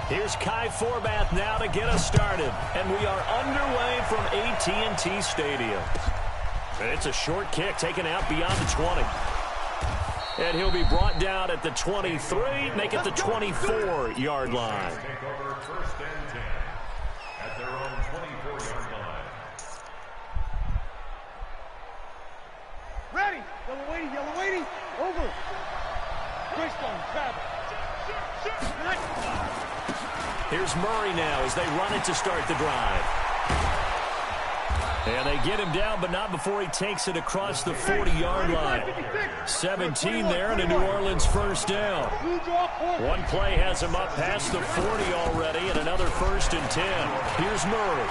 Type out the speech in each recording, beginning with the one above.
Here's Kai Forbath now to get us started. And we are underway from AT&T Stadium. And it's a short kick taken out beyond the 20. And he'll be brought down at the 23, make it the 24-yard line. Take over first and 10 at their own 24-yard line. Ready. Yellow waiting. Over. Greystone, travel. Here's Murray now as they run it to start the drive. And they get him down, but not before he takes it across the 40-yard line. 17 there and a New Orleans first down. One play has him up past the 40 already and another first and 10. Here's Murray.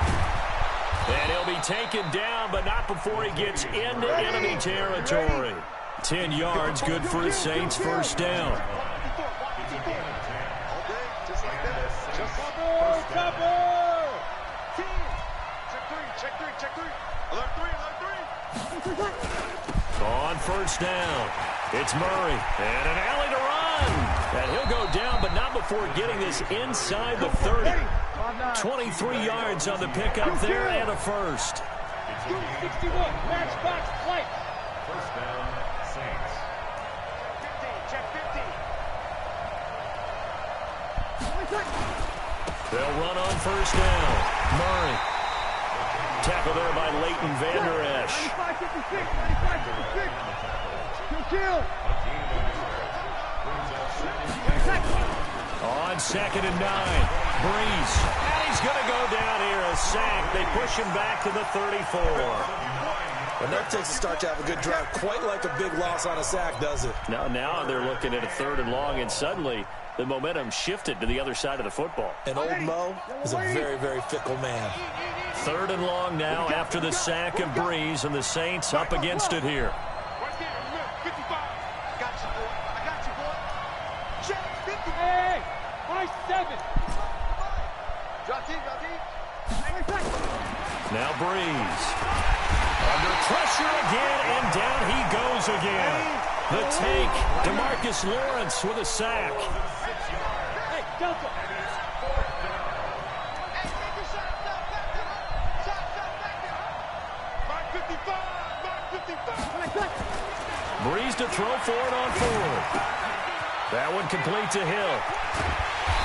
And he'll be taken down, but not before he gets into enemy territory. 10 yards, good for his Saints first down. On first down, it's Murray, and an alley to run. And he'll go down, but not before getting this inside the 30. 23 yards on the pickup there and a first. 61, matchbox play. First down, Saints. 15, check 15. They'll run on first down. Murray. Tackle there by Leighton Vander Esch. 95-56. Kill. On second and 9. Breeze. And he's going to go down here. A sack. They push him back to the 34. And that takes a start to have a good drive. Quite like a big loss on a sack, does it? Now they're looking at a third and long, and suddenly the momentum shifted to the other side of the football. And old Mo is a very, very fickle man. Third and long now after the sack of Breeze, and the Saints up against it here. Hey, 5-7. Now Breeze. Under pressure again, and down he goes again. The take, DeMarcus Lawrence with a sack. Hey, Delta. Breeze to throw for it on forward. That one complete to Hill.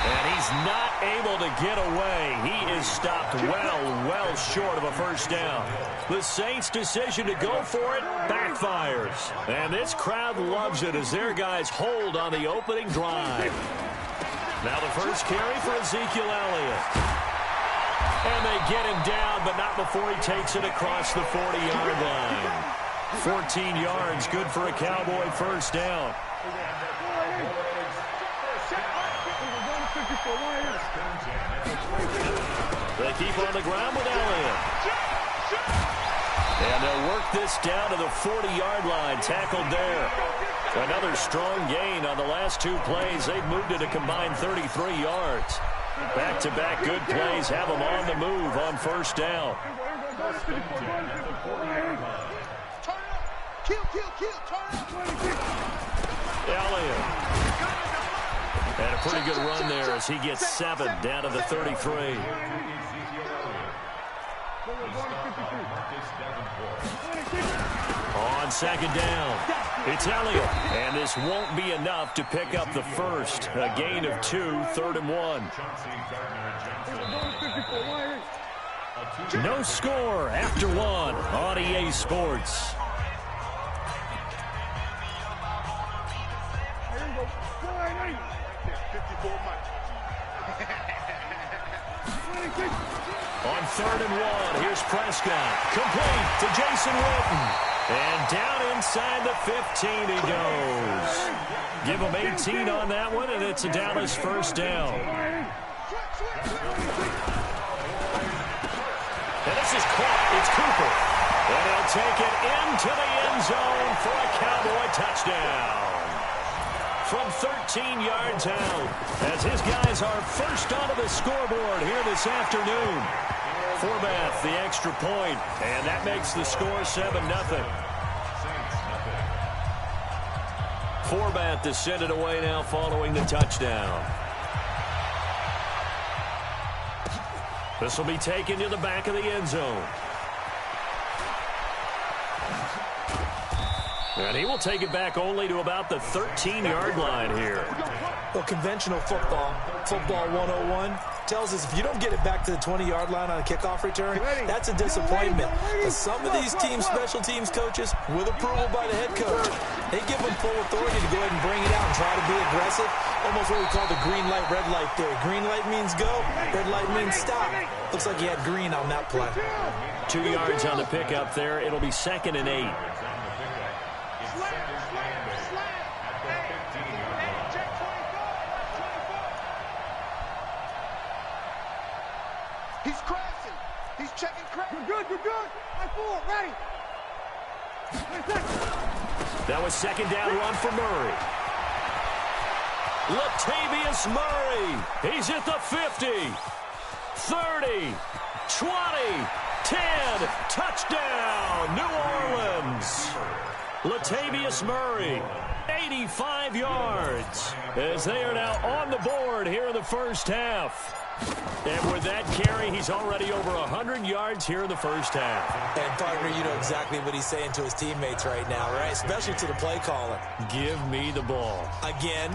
And he's not able to get away. He is stopped well short of a first down. The Saints' decision to go for it backfires. And this crowd loves it as their guys hold on the opening drive. Now the first carry for Ezekiel Elliott. And they get him down, but not before he takes it across the 40-yard line. 14 yards, good for a Cowboy first down. They keep on the ground with Elliott. And they'll work this down to the 40-yard line, tackled there. Another strong gain on the last two plays. They've moved it a combined 33 yards. Back-to-back good plays have them on the move on first down. Elliott. And a pretty good run there as he gets 7 down to the 33. On second down, it's Elliott. And this won't be enough to pick up the first. A gain of 2, 3rd and 1. No score after 1 on EA Sports. On 3rd and 1, here's Prescott. Complete to Jason Witten. And down inside the 15 he goes. Give him 18 on that one, and it's a Dallas first down. And this is caught. It's Cooper. And he'll take it into the end zone for a Cowboy touchdown. From 13 yards out, as his guys are first onto the scoreboard here this afternoon. Forbath, the extra point, and that makes the score 7-0. Forbath to send it away now following the touchdown. This will be taken to the back of the end zone. And he will take it back only to about the 13-yard line here. Well, conventional football 101, tells us if you don't get it back to the 20-yard line on a kickoff return, that's a disappointment. But some of these teams, special teams coaches, with approval by the head coach, they give them full authority to go ahead and bring it out and try to be aggressive. Almost what we call the green light, red light theory. Green light means go, red light means stop. Looks like he had green on that play. 2 yards on the pickup there. It'll be 2nd and 8. He's crashing. He's checking crash. You're good. My 4, ready. That was 2nd down run for Murray. Latavius Murray. He's at the 50, 30, 20, 10. Touchdown, New Orleans. Latavius Murray, 85 yards, as they are now on the board here in the first half. And with that carry, he's already over 100 yards here in the first half. And, partner, you know exactly what he's saying to his teammates right now, right? Especially to the play caller. Give me the ball. Again,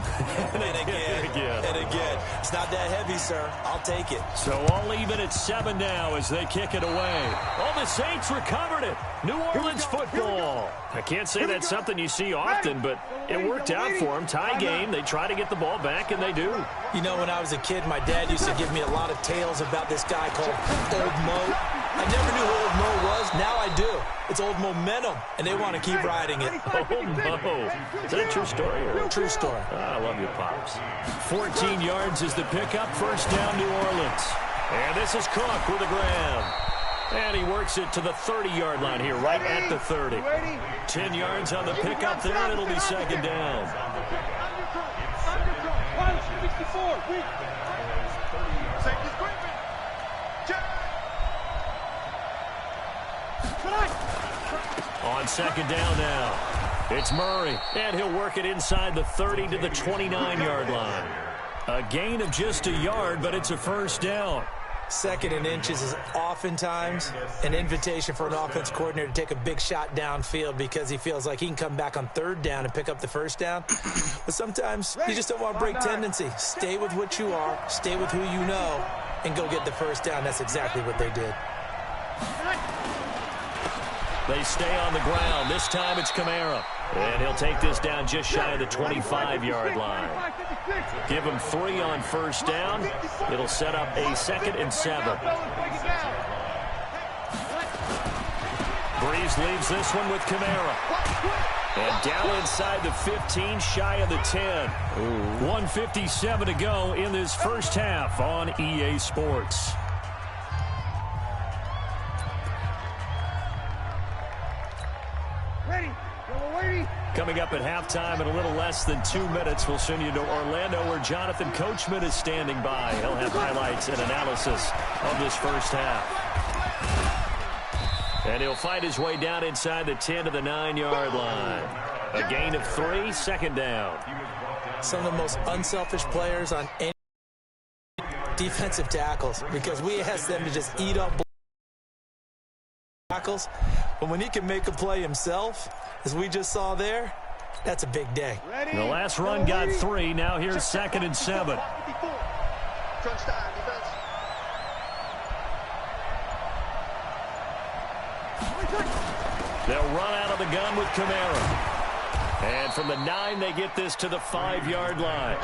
and again, and again. It's not that heavy, sir. I'll take it. So all even at 7 now as they kick it away. Oh, the Saints recovered it. New Orleans football. I can't say that's something you see often, but it worked out for them. Tie game. They try to get the ball back, and they do. You know, when I was a kid, my dad used to give me a lot of tales about this guy called Old Mo. I never knew who Old Mo was. Now I do. It's Old Momentum, and they want to keep riding it. Old Mo. Is that a true story? True story. I love you, Pops. 14 yards is the pickup. First down, New Orleans. And this is Cook with a grab. And he works it to the 30-yard line here, right at the 30. 10 yards on the pickup there, and it'll be 2nd down. On 2nd down now, it's Murray, and he'll work it inside the 30 to the 29-yard line. A gain of just a yard, but it's a first down. 2nd and inches is oftentimes an invitation for an offense coordinator to take a big shot downfield because he feels like he can come back on 3rd down and pick up the first down. But sometimes you just don't want to break tendency. Stay with what you are, stay with who you know, and go get the first down. That's exactly what they did. They stay on the ground. This time it's Kamara. And he'll take this down just shy of the 25-yard line. Give him 3 on first down. It'll set up a 2nd and 7. Breeze leaves this one with Kamara. And down inside the 15, shy of the 10. 1:57 to go in this first half on EA Sports. Coming up at halftime in a little less than 2 minutes, we'll send you to Orlando where Jonathan Coachman is standing by. He'll have highlights and analysis of this first half. And he'll find his way down inside the 10 to the 9-yard line. A gain of 3, 2nd down. Some of the most unselfish players on any defensive tackles because we ask them to just eat up tackles. But when he can make a play himself, as we just saw there, that's a big day. The last run got 3. Now here's 2nd and 7. They'll run out of the gun with Kamara. And from the 9, they get this to the 5-yard line.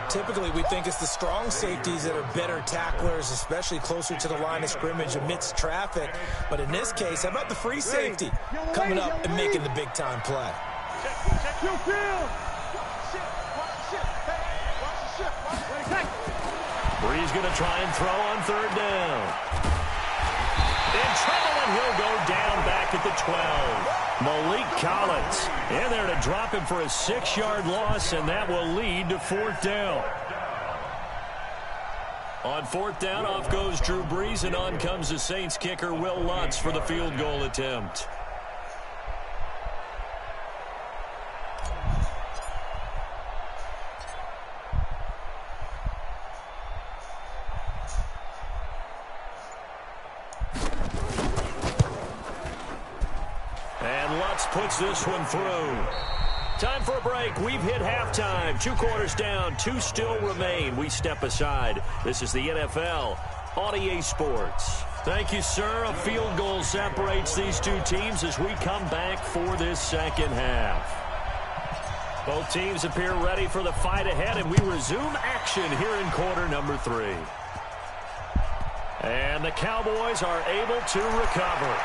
Typically, we think it's the strong safeties that are better tacklers, especially closer to the line of scrimmage amidst traffic. But in this case, how about the free safety coming up and making the big-time play? Breeze going to try and throw on 3rd down. In trouble, and he'll go down back at the 12. Malik Collins in there to drop him for a 6-yard loss, and that will lead to 4th down. On 4th down, off goes Drew Brees, and on comes the Saints kicker, Will Lutz, for the field goal attempt. Pitts puts this one through. Time for a break. We've hit halftime. 2 quarters down. 2 still remain. We step aside. This is the NFL on EA Sports. Thank you, sir. A field goal separates these two teams as we come back for this second half. Both teams appear ready for the fight ahead, and we resume action here in quarter number 3. And the Cowboys are able to recover.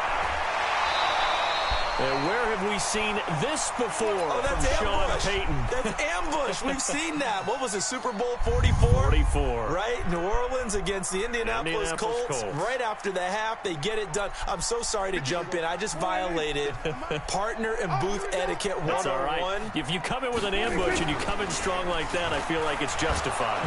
And where have we seen this before from Sean Payton? That's ambush. We've seen that. What was it, Super Bowl 44? 44. Right? New Orleans against the Indianapolis Colts. Right after the half, they get it done. I'm so sorry to jump in. I just violated partner and booth etiquette 101. That's all right. If you come in with an ambush and you come in strong like that, I feel like it's justified.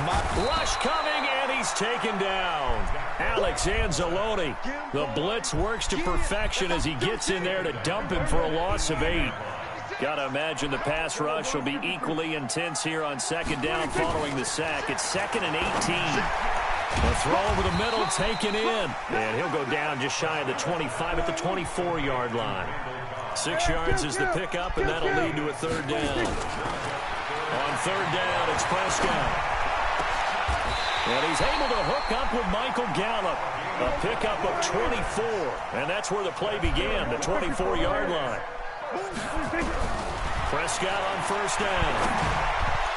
Rush coming, and he's taken down. Alex Anzalone. The blitz works to perfection as he gets in there to dump him for a loss of 8. Gotta imagine the pass rush will be equally intense here on second down following the sack. It's 2nd and 18. A throw over the middle taken in. And he'll go down just shy of the 25 at the 24-yard line. 6 yards is the pickup, and that'll lead to a 3rd down. On 3rd down, it's Prescott. And he's able to hook up with Michael Gallup. A pickup of 24. And that's where the play began, the 24-yard line. Prescott on 1st down.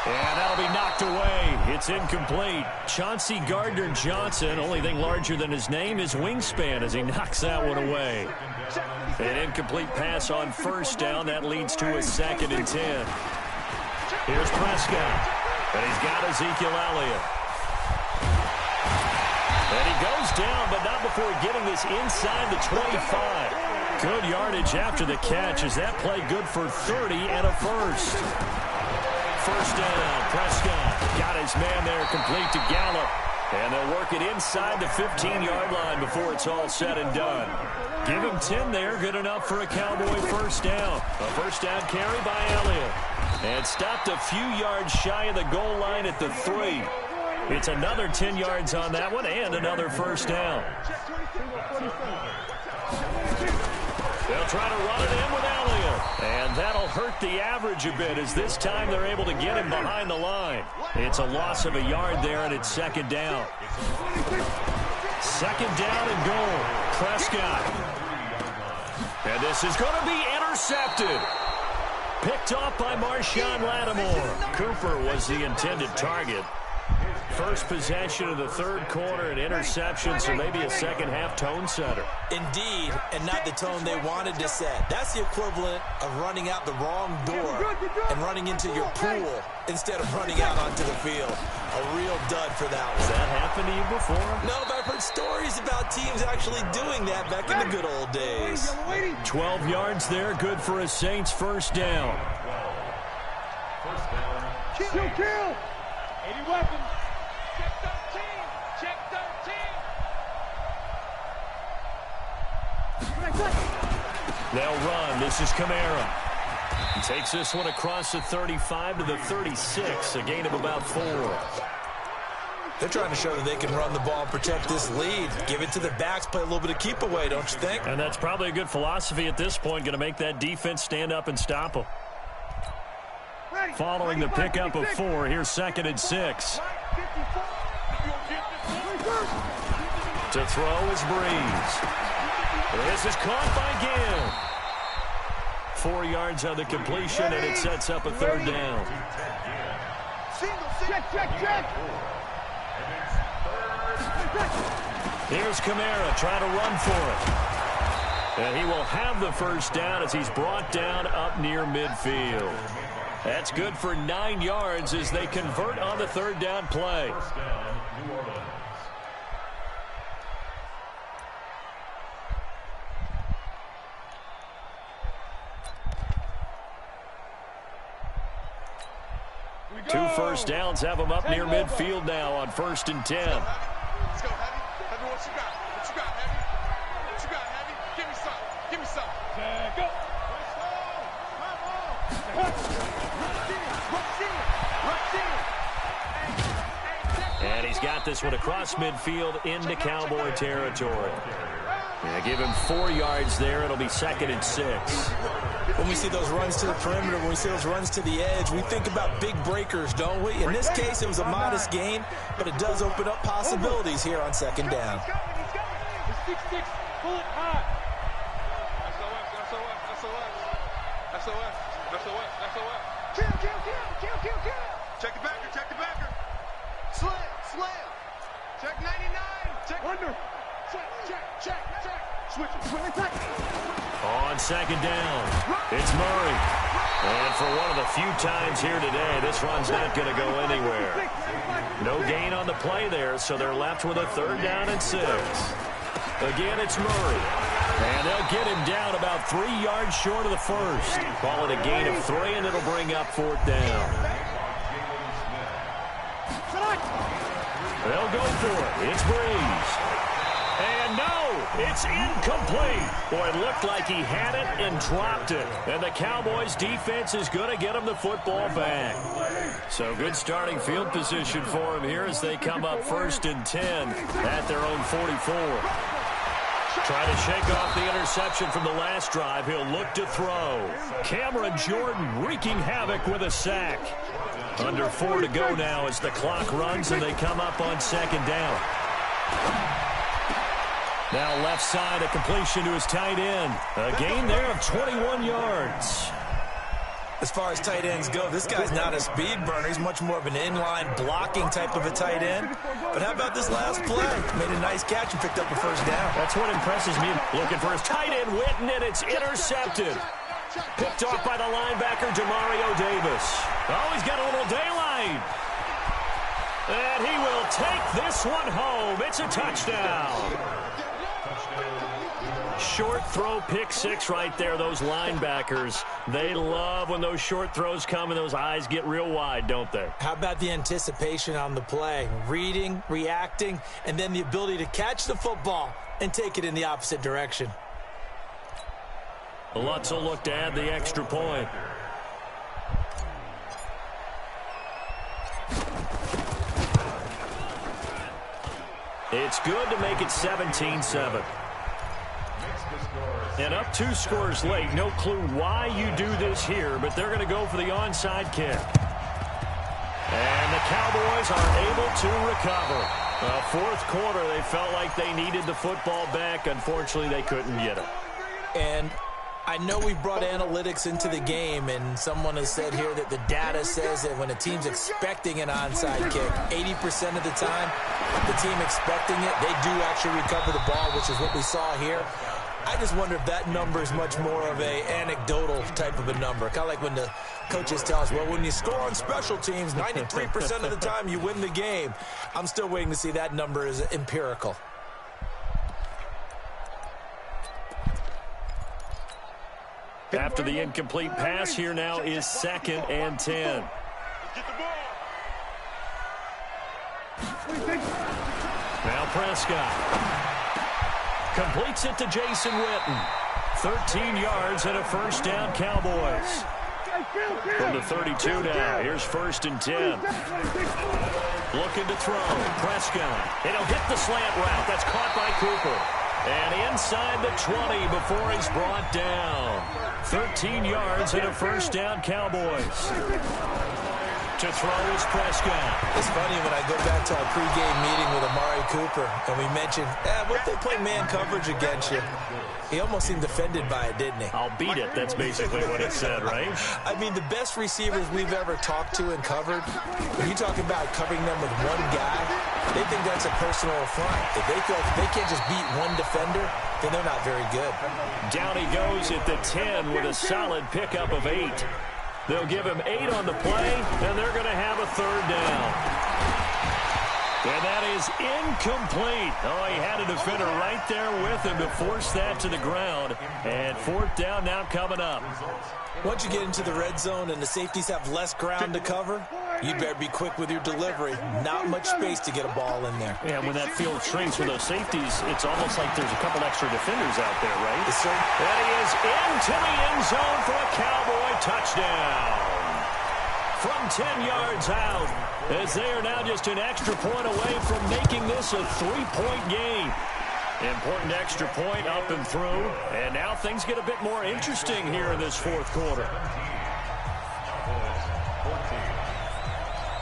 And that'll be knocked away. It's incomplete. Chauncey Gardner-Johnson, only thing larger than his name is wingspan as he knocks that one away. An incomplete pass on 1st down. That leads to a 2nd and 10. Here's Prescott. And he's got Ezekiel Elliott. And he goes down, but not before getting this inside the 25. Good yardage after the catch. Is that play good for 30 and a 1st? 1st down, Prescott got his man there, complete to Gallup. And they'll work it inside the 15-yard line before it's all said and done. Give him 10 there, good enough for a Cowboy 1st down. A 1st down carry by Elliott. And stopped a few yards shy of the goal line at the 3. It's another 10 yards on that one and another 1st down. They'll try to run it in with Elliott. And that'll hurt the average a bit as this time they're able to get him behind the line. It's a loss of a yard there, and it's 2nd down. 2nd down and goal. Prescott. And this is going to be intercepted. Picked off by Marshawn Lattimore. Cooper was the intended target. First possession of the 3rd quarter, an interception, so maybe a second-half tone setter. Indeed, and not the tone they wanted to set. That's the equivalent of running out the wrong door and running into your pool instead of running out onto the field. A real dud for that one. Has that happened to you before? No, but I've heard stories about teams actually doing that back in the good old days. 12 yards there, good for a Saints 1st down. Kill! 80 weapons. Check 13. They'll run. This is Kamara. He takes this one across the 35 to the 36, a gain of about 4. They're trying to show that they can run the ball and protect this lead. Give it to the backs, play a little bit of keep away, don't you think? And that's probably a good philosophy at this point, going to make that defense stand up and stop them. Following the pickup of 4, here's 2nd and 6. To throw is Breeze. This is caught by Gill. 4 yards on the completion, and it sets up a 3rd down. Check. Here's Kamara trying to run for it. And he will have the 1st down as he's brought down up near midfield. That's good for 9 yards as they convert on the 3rd down play. Two 1st downs have them up near midfield now on 1st and 10. Let's go, Heavy. Heavy, what you got? Heavy? Give me some. Go. And he's got this one across midfield into Cowboy territory. Yeah, give him 4 yards there. It'll be 2nd and 6. When we see those runs to the perimeter, when we see those runs to the edge, we think about big breakers, don't we? In this case, it was a modest gain, but it does open up possibilities here on second down. Pull it high. SOS. Kill. Check the backer. Slam. Check 99. Check under. Check. Switch it. On second down, it's Murray. And for one of the few times here today, this run's not going to go anywhere. No gain on the play there, so they're left with a 3rd down and 6. Again, it's Murray. And they'll get him down about 3 yards short of the first. Call it a gain of 3, and it'll bring up 4th down. They'll go for it. It's Breeze. And no, it's incomplete. Boy, it looked like he had it and dropped it. And the Cowboys' defense is going to get him the football back. So good starting field position for him here as they come up 1st and 10 at their own 44. Trying to shake off the interception from the last drive. He'll look to throw. Cameron Jordan wreaking havoc with a sack. Under 4 to go now as the clock runs and they come up on 2nd down. Now left side, a completion to his tight end. A gain there of 21 yards. As far as tight ends go, this guy's not a speed burner. He's much more of an inline blocking type of a tight end. But how about this last play? Made a nice catch and picked up a 1st down. That's what impresses me. Looking for his tight end, Witten, and it's intercepted. Picked off by the linebacker, Demario Davis. Oh, he's got a little daylight. And he will take this one home. It's a touchdown. Short throw, pick 6 right there. Those linebackers, they love when those short throws come and those eyes get real wide, don't they? How about the anticipation on the play? Reading, reacting, and then the ability to catch the football and take it in the opposite direction. Lutz will look to add the extra point. It's good to make it 17-7. And up 2 scores late. No clue why you do this here, but they're going to go for the onside kick. And the Cowboys are able to recover. 4th quarter, they felt like they needed the football back. Unfortunately, they couldn't get it. And I know we've brought analytics into the game, and someone has said here that the data says that when a team's expecting an onside kick, 80% of the time, the team expecting it, they do actually recover the ball, which is what we saw here. I just wonder if that number is much more of a anecdotal type of a number. Kind of like when the coaches tell us, well, when you score on special teams, 93% of the time you win the game. I'm still waiting to see that number is empirical. After the incomplete pass, here now is 2nd and 10. Now Prescott completes it to Jason Witten. 13 yards and a 1st down, Cowboys. From the 32 now, here's 1st and 10. Looking to throw, Prescott. And he'll hit the slant route. That's caught by Cooper. And inside the 20 before he's brought down. 13 yards and a 1st down, Cowboys. To throw is Prescott. It's funny when I go back to our pregame meeting with Amari Cooper, and we mentioned, what if they play man coverage against you? He almost seemed offended by it, didn't he? I'll beat it. That's basically what it said, right? I mean, the best receivers we've ever talked to and covered, when you talk about covering them with one guy, they think that's a personal affront. If they feel like if they can't just beat one defender, then they're not very good. Down he goes at the 10 with a solid pickup of 8. They'll give him 8 on the play, and they're going to have a 3rd down. And that is incomplete. Oh, he had a defender right there with him to force that to the ground. And 4th down now coming up. Once you get into the red zone and the safeties have less ground to cover, you better be quick with your delivery. Not much space to get a ball in there. Yeah, when that field shrinks with those safeties, it's almost like there's a couple extra defenders out there, right? Yes, sir. And he is into the end zone for a Cowboy touchdown. From 10 yards out, as they are now just an extra point away from making this a 3-point game. Important extra point up and through. And now things get a bit more interesting here in this fourth quarter.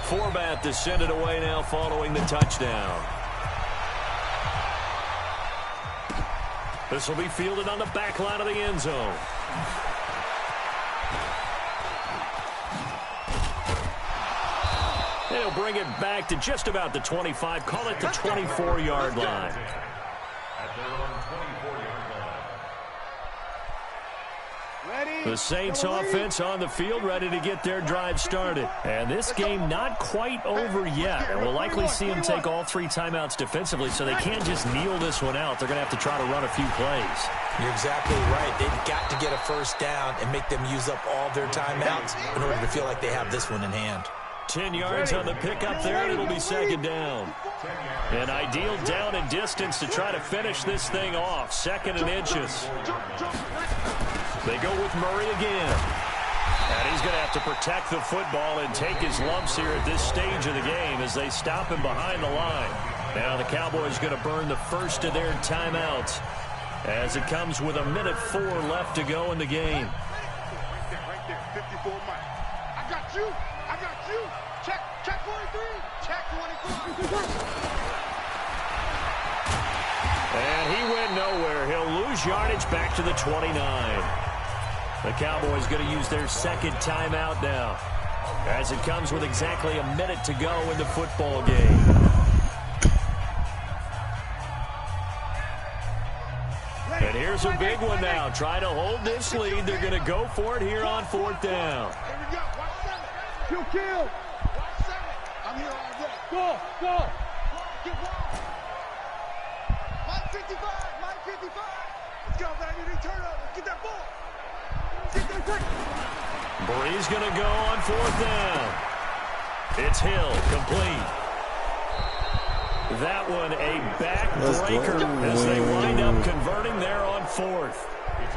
Forbat to send it away now following the touchdown. This will be fielded on the back line of the end zone. They'll bring it back to just about the 25. Call it the 24-yard line. The Saints offense on the field ready to get their drive started. And this game not quite over yet. And we'll likely see them take all 3 timeouts defensively, so they can't just kneel this one out. They're going to have to try to run a few plays. You're exactly right. They've got to get a first down and make them use up all their timeouts in order to feel like they have this one in hand. 10 yards on the pickup there, and it'll be second down. An ideal down and distance to try to finish this thing off. 2nd and inches. They go with Murray again. And he's going to have to protect the football and take his lumps here at this stage of the game as they stop him behind the line. Now the Cowboys going to burn the first of their timeouts as it comes with 1:04 left to go in the game. Right there, 54 Mike. I got you. Check 43. Check 24. And he went nowhere. He'll lose yardage back to the 29. The Cowboys going to use their 2nd timeout now as it comes with exactly 1 minute to go in the football game. And here's a big one now. Trying to hold this lead. They're going to go for it here on 4th down. Here we go. Watch 7. Kill. Watch 7. I'm here all day. Go. Get ball. Mike 55. Let's go, baby. They turn up. Let's get that ball. Breeze going to go on 4th down. It's Hill, complete. That one a backbreaker as they wind up converting there on 4th.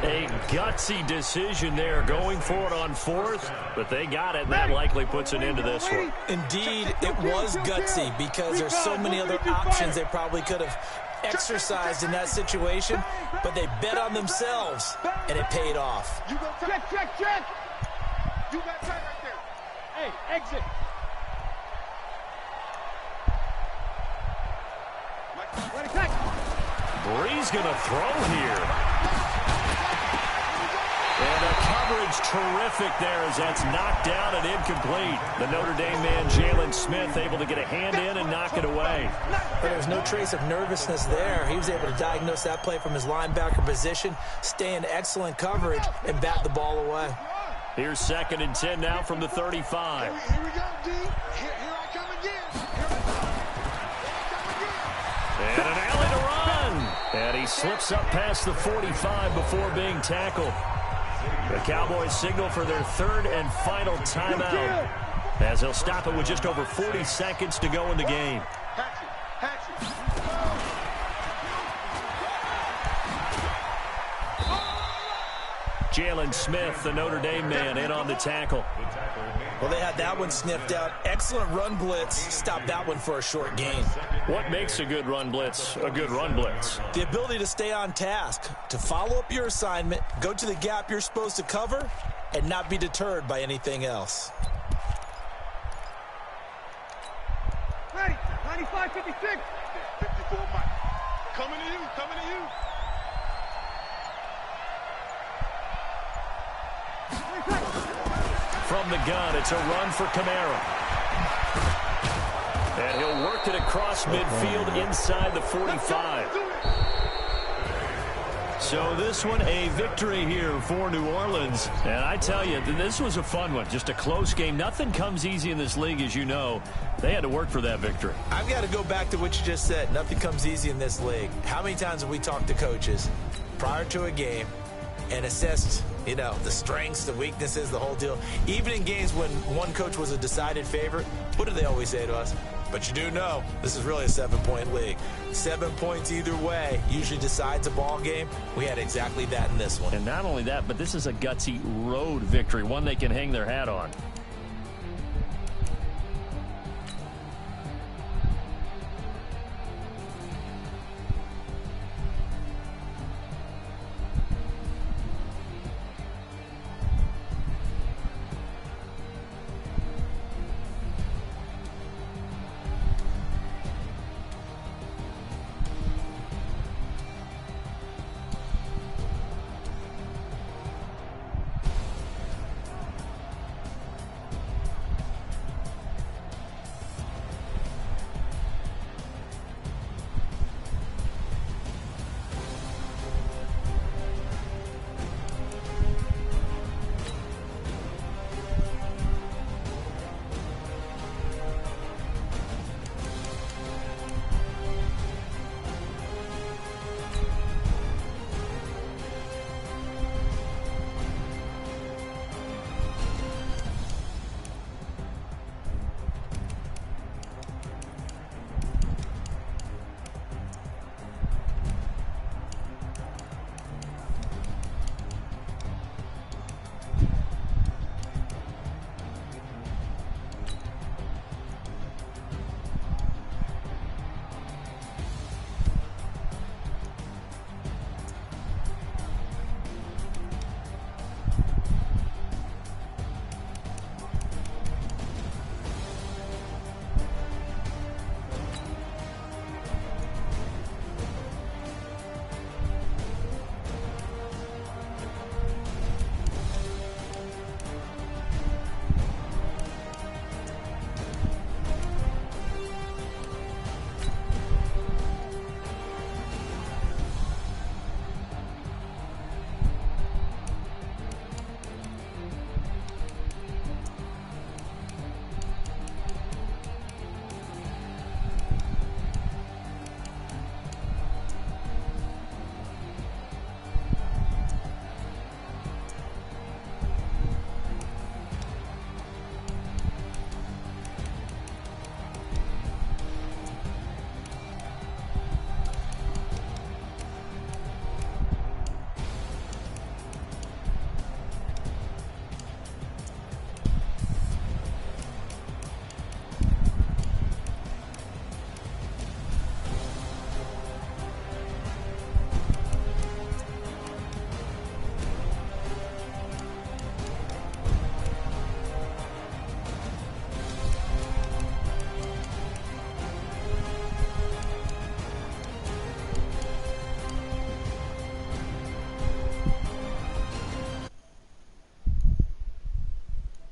A gutsy decision there going for it on 4th, but they got it, and that likely puts an end to this one. Indeed, it was gutsy because there's so many other options they probably could have exercised in that situation, but they bet on themselves, and it paid off. You go check. You got time right there. Hey, exit. Breeze going to throw here. And the coverage terrific there as that's knocked down and incomplete. The Notre Dame man, Jalen Smith, able to get a hand in and knock it away. But there was no trace of nervousness there. He was able to diagnose that play from his linebacker position, stay in excellent coverage, and bat the ball away. Here's 2nd and 10 now from the 35. Here we go, D. Here I come again. And an alley to run. And he slips up past the 45 before being tackled. The Cowboys signal for their 3rd and final timeout as they'll stop it with just over 40 seconds to go in the game. Jalen Smith, the Notre Dame man, in on the tackle. Well, they had that one sniffed out. Excellent run blitz. Stopped that one for a short gain. What makes a good run blitz a good run blitz? The ability to stay on task, to follow up your assignment, go to the gap you're supposed to cover, and not be deterred by anything else. Ready, 95, 56. 54 Mike. Coming to you. From the gun, it's a run for Kamara. And he'll work it across midfield inside the 45. So this one, a victory here for New Orleans. And I tell you, this was a fun one. Just a close game. Nothing comes easy in this league, as you know. They had to work for that victory. I've got to go back to what you just said. Nothing comes easy in this league. How many times have we talked to coaches prior to a game and assessed, the strengths, the weaknesses, the whole deal? Even in games when one coach was a decided favorite, what do they always say to us? But you do know this is really a 7-point league. 7 points either way usually decides a ball game. We had exactly that in this one. And not only that, but this is a gutsy road victory, one they can hang their hat on.